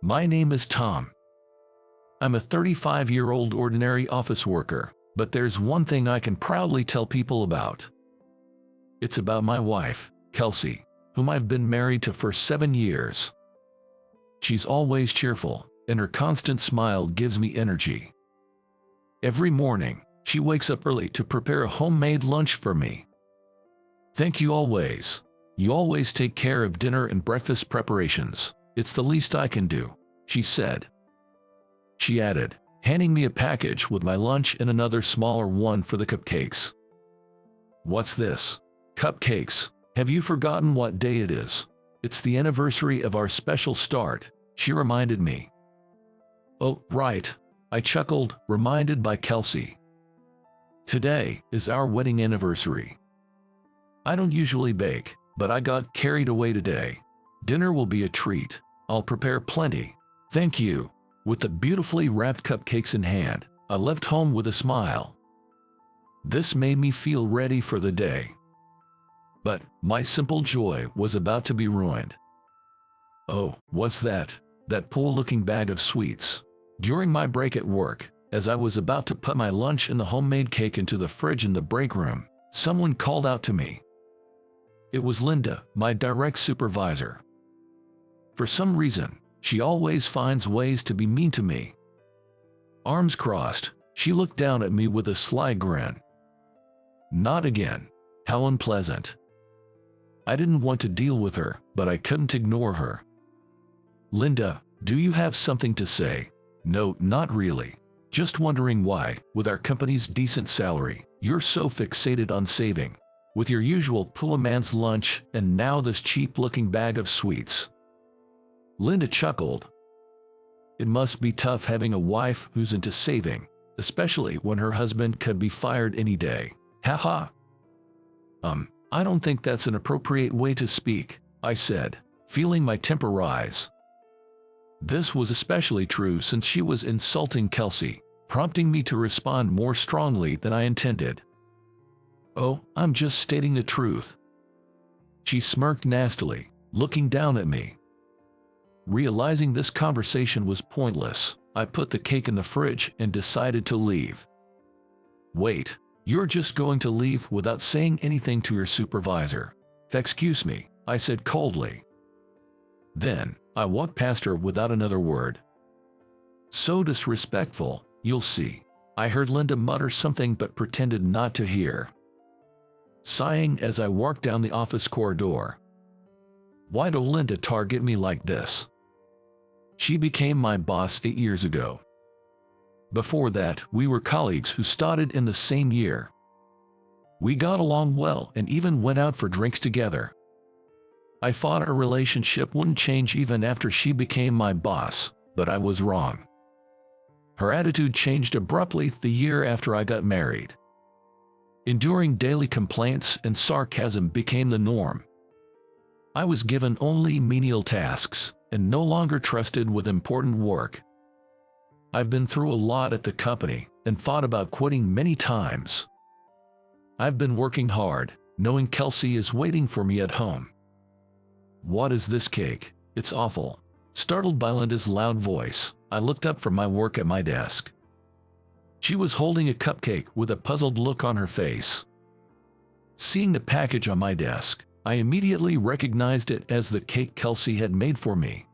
My name is Tom. I'm a 35-year-old ordinary office worker, but there's one thing I can proudly tell people about. It's about my wife, Kelsey, whom I've been married to for 7 years. She's always cheerful, and her constant smile gives me energy. Every morning, she wakes up early to prepare a homemade lunch for me. Thank you always. You always take care of dinner and breakfast preparations. It's the least I can do, she said. She added, handing me a package with my lunch and another smaller one for the cupcakes. What's this? Cupcakes? Have you forgotten what day it is? It's the anniversary of our special start, she reminded me. Oh, right, I chuckled, reminded by Kelsey. Today is our wedding anniversary. I don't usually bake, but I got carried away today. Dinner will be a treat. I'll prepare plenty. Thank you. With the beautifully wrapped cupcakes in hand, I left home with a smile. This made me feel ready for the day. But my simple joy was about to be ruined. Oh, what's that? That pool-looking bag of sweets. During my break at work, as I was about to put my lunch and the homemade cake into the fridge in the break room, someone called out to me. It was Linda, my direct supervisor. For some reason, she always finds ways to be mean to me. Arms crossed, she looked down at me with a sly grin. Not again. How unpleasant. I didn't want to deal with her, but I couldn't ignore her. Linda, do you have something to say? No, not really. Just wondering why, with our company's decent salary, you're so fixated on saving. With your usual pull a man's lunch and now this cheap-looking bag of sweets. Linda chuckled. It must be tough having a wife who's into saving, especially when her husband could be fired any day. Haha. I don't think that's an appropriate way to speak, I said, feeling my temper rise. This was especially true since she was insulting Kelsey, prompting me to respond more strongly than I intended. Oh, I'm just stating the truth. She smirked nastily, looking down at me. Realizing this conversation was pointless, I put the cake in the fridge and decided to leave. Wait, you're just going to leave without saying anything to your supervisor? Excuse me, I said coldly. Then, I walked past her without another word. So disrespectful, you'll see. I heard Linda mutter something but pretended not to hear. Sighing as I walked down the office corridor. Why'd Linda target me like this? She became my boss 8 years ago. Before that, we were colleagues who started in the same year. We got along well and even went out for drinks together. I thought our relationship wouldn't change even after she became my boss, but I was wrong. Her attitude changed abruptly the year after I got married. Enduring daily complaints and sarcasm became the norm. I was given only menial tasks and no longer trusted with important work. I've been through a lot at the company and thought about quitting many times. I've been working hard, knowing Kelsey is waiting for me at home. What is this cake? It's awful. Startled by Linda's loud voice, I looked up from my work at my desk. She was holding a cupcake with a puzzled look on her face. Seeing the package on my desk, I immediately recognized it as the cake Kelsey had made for me.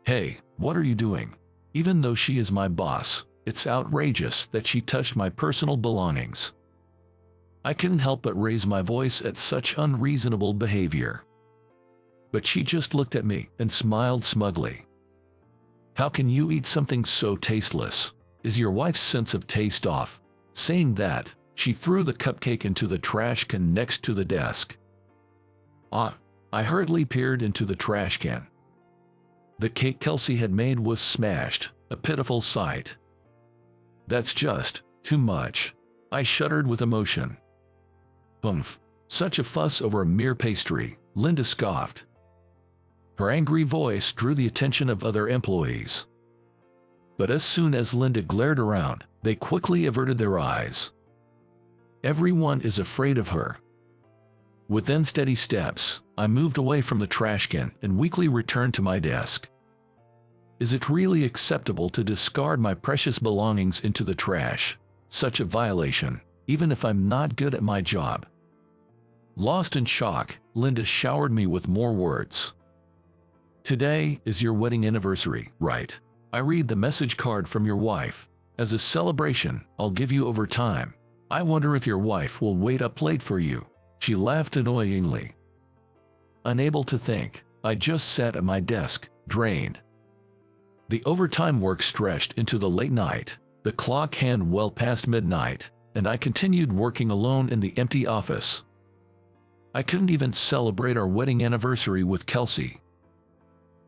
Hey, what are you doing? Even though she is my boss, it's outrageous that she touched my personal belongings. I couldn't help but raise my voice at such unreasonable behavior. But she just looked at me and smiled smugly. How can you eat something so tasteless? Is your wife's sense of taste off? Saying that, she threw the cupcake into the trash can next to the desk. I hurriedly peered into the trash can. The cake Kelsey had made was smashed, a pitiful sight. That's just too much. I shuddered with emotion. Humph, such a fuss over a mere pastry, Linda scoffed. Her angry voice drew the attention of other employees. But as soon as Linda glared around, they quickly averted their eyes. Everyone is afraid of her. With unsteady steps, I moved away from the trash can and weakly returned to my desk. Is it really acceptable to discard my precious belongings into the trash? Such a violation, even if I'm not good at my job. Lost in shock, Linda showered me with more words. Today is your wedding anniversary, right? I read the message card from your wife. As a celebration, I'll give you overtime. I wonder if your wife will wait up late for you. She laughed annoyingly. Unable to think, I just sat at my desk, drained. The overtime work stretched into the late night, the clock hand well past midnight, and I continued working alone in the empty office. I couldn't even celebrate our wedding anniversary with Kelsey.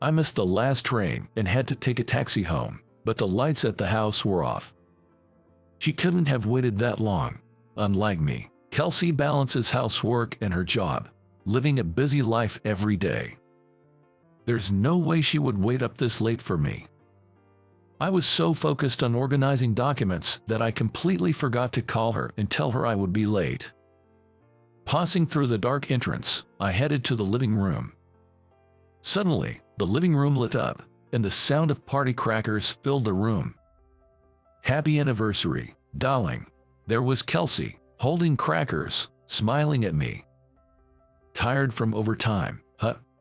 I missed the last train and had to take a taxi home, but the lights at the house were off. She couldn't have waited that long. Unlike me, Kelsey balances housework and her job, living a busy life every day. There's no way she would wait up this late for me. I was so focused on organizing documents that I completely forgot to call her and tell her I would be late. Passing through the dark entrance, I headed to the living room. Suddenly, the living room lit up, and the sound of party crackers filled the room. Happy anniversary, darling. There was Kelsey, holding crackers, smiling at me. Tired from overtime,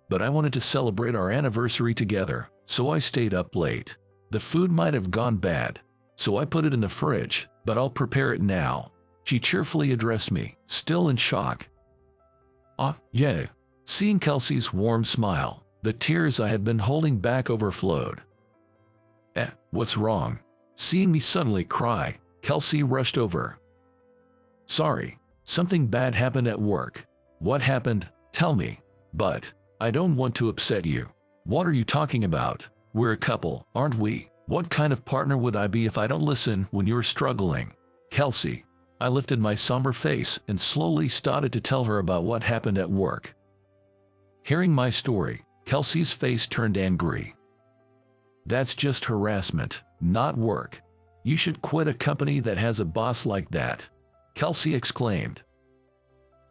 but I wanted to celebrate our anniversary together, so I stayed up late. The food might have gone bad, so I put it in the fridge, but I'll prepare it now. She cheerfully addressed me, still in shock. Yeah. Seeing Kelsey's warm smile, the tears I had been holding back overflowed. What's wrong? Seeing me suddenly cry, Kelsey rushed over. Sorry, something bad happened at work. What happened? Tell me. But I don't want to upset you. What are you talking about? We're a couple, aren't we? What kind of partner would I be if I don't listen when you're struggling? Kelsey. I lifted my somber face and slowly started to tell her about what happened at work. Hearing my story, Kelsey's face turned angry. That's just harassment, not work. You should quit a company that has a boss like that, Kelsey exclaimed.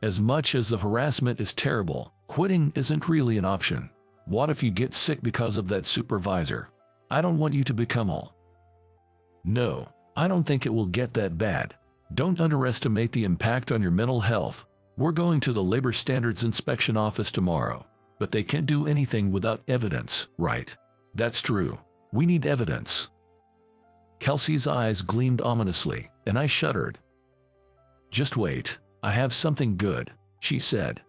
As much as the harassment is terrible, quitting isn't really an option. What if you get sick because of that supervisor? I don't want you to become ill. No, I don't think it will get that bad. Don't underestimate the impact on your mental health. We're going to the Labor Standards Inspection Office tomorrow, but they can't do anything without evidence, right? That's true. We need evidence. Kelsey's eyes gleamed ominously, and I shuddered. Just wait, I have something good, she said.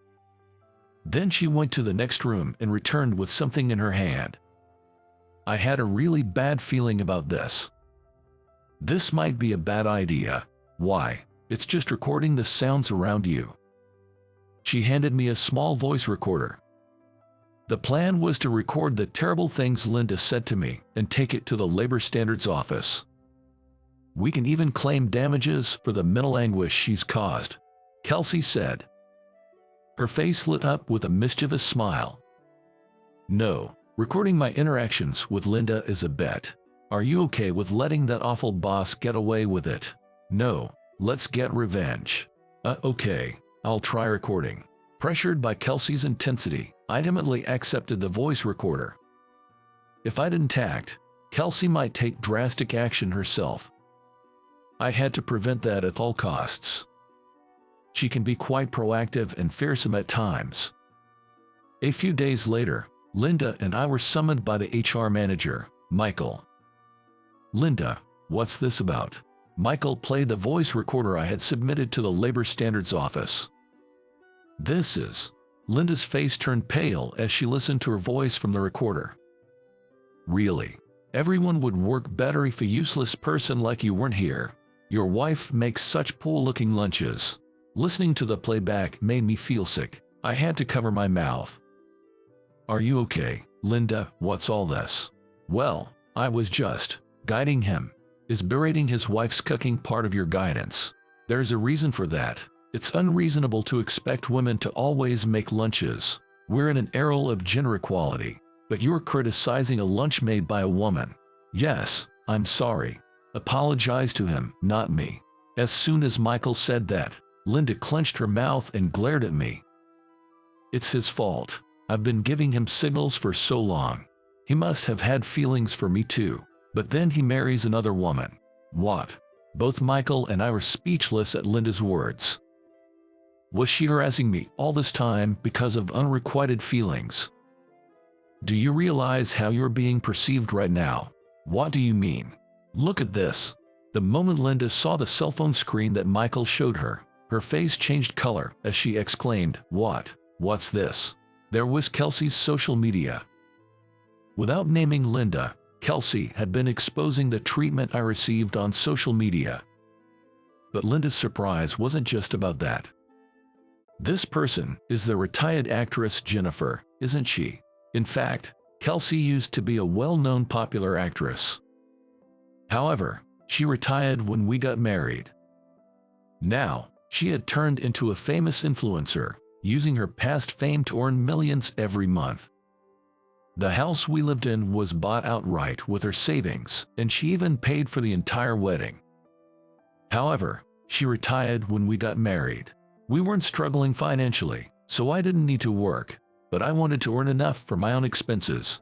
Then she went to the next room and returned with something in her hand. I had a really bad feeling about this. This might be a bad idea. Why? It's just recording the sounds around you. She handed me a small voice recorder. The plan was to record the terrible things Linda said to me and take it to the Labor Standards Office. We can even claim damages for the mental anguish she's caused, Kelsey said. Her face lit up with a mischievous smile. No, recording my interactions with Linda is a bet. Are you okay with letting that awful boss get away with it? No, let's get revenge. Okay, I'll try recording. Pressured by Kelsey's intensity, I ultimately accepted the voice recorder. If I didn't act, Kelsey might take drastic action herself. I had to prevent that at all costs. She can be quite proactive and fearsome at times. A few days later, Linda and I were summoned by the HR manager, Michael. Linda, what's this about? Michael played the voice recorder I had submitted to the Labor Standards Office. This is... Linda's face turned pale as she listened to her voice from the recorder. Really? Everyone would work better if a useless person like you weren't here. Your wife makes such poor-looking lunches. Listening to the playback made me feel sick. I had to cover my mouth. Are you okay, Linda? What's all this? Well, I was just guiding him. Is berating his wife's cooking part of your guidance? There's a reason for that. It's unreasonable to expect women to always make lunches. We're in an era of gender equality, but you're criticizing a lunch made by a woman. Yes, I'm sorry. Apologize to him, not me. As soon as Michael said that, Linda clenched her mouth and glared at me. It's his fault. I've been giving him signals for so long. He must have had feelings for me too. But then he marries another woman. What? Both Michael and I were speechless at Linda's words. Was she harassing me all this time because of unrequited feelings? Do you realize how you're being perceived right now? What do you mean? Look at this. The moment Linda saw the cell phone screen that Michael showed her, her face changed color as she exclaimed, "What? What's this?" There was Kelsey's social media. Without naming Linda, Kelsey had been exposing the treatment I received on social media. But Linda's surprise wasn't just about that. This person is the retired actress Jennifer, isn't she? In fact, Kelsey used to be a well-known popular actress. However, she retired when we got married. Now, she had turned into a famous influencer, using her past fame to earn millions every month. The house we lived in was bought outright with her savings, and she even paid for the entire wedding. However, she retired when we got married. We weren't struggling financially, so I didn't need to work, but I wanted to earn enough for my own expenses.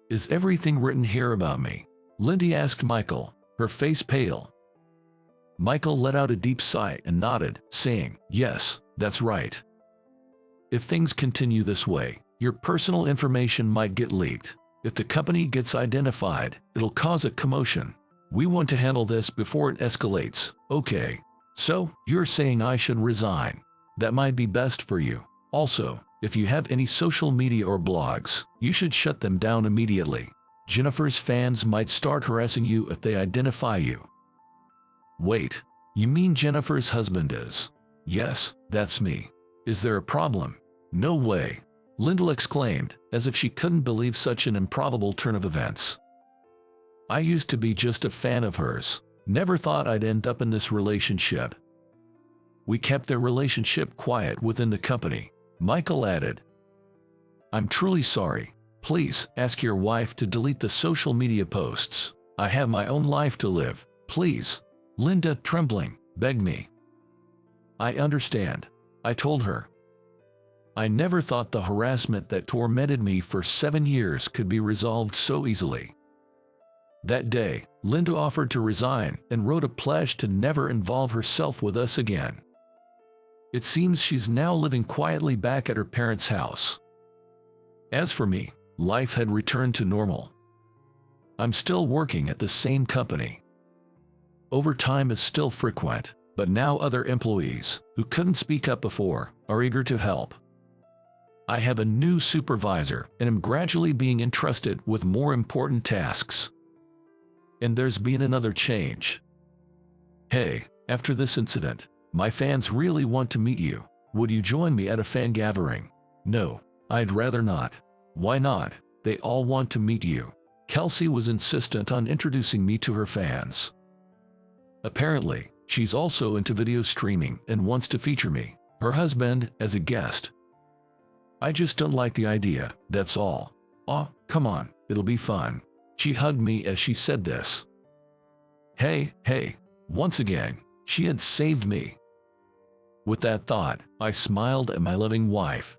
Is everything written here about me? Lindy asked Michael, her face pale. Michael let out a deep sigh and nodded, saying, "Yes, that's right. If things continue this way, your personal information might get leaked. If the company gets identified, it'll cause a commotion. We want to handle this before it escalates, okay? So, you're saying I should resign. That might be best for you. Also, if you have any social media or blogs, you should shut them down immediately. Jennifer's fans might start harassing you if they identify you." Wait, you mean Jennifer's husband is? Yes, that's me. Is there a problem? No way, Linda exclaimed, as if she couldn't believe such an improbable turn of events. I used to be just a fan of hers. Never thought I'd end up in this relationship. We kept their relationship quiet within the company, Michael added. I'm truly sorry. Please ask your wife to delete the social media posts. I have my own life to live. Please. Linda, trembling, begged me. I understand, I told her. I never thought the harassment that tormented me for 7 years could be resolved so easily. That day, Linda offered to resign and wrote a pledge to never involve herself with us again. It seems she's now living quietly back at her parents' house. As for me, life had returned to normal. I'm still working at the same company. Overtime is still frequent, but now other employees, who couldn't speak up before, are eager to help. I have a new supervisor and am gradually being entrusted with more important tasks. And there's been another change. Hey, after this incident, my fans really want to meet you. Would you join me at a fan gathering? No, I'd rather not. Why not? They all want to meet you. Kelsey was insistent on introducing me to her fans. Apparently, she's also into video streaming and wants to feature me, her husband, as a guest. I just don't like the idea, that's all. Oh, come on, it'll be fun. She hugged me as she said this. Hey, once again, she had saved me. With that thought, I smiled at my loving wife.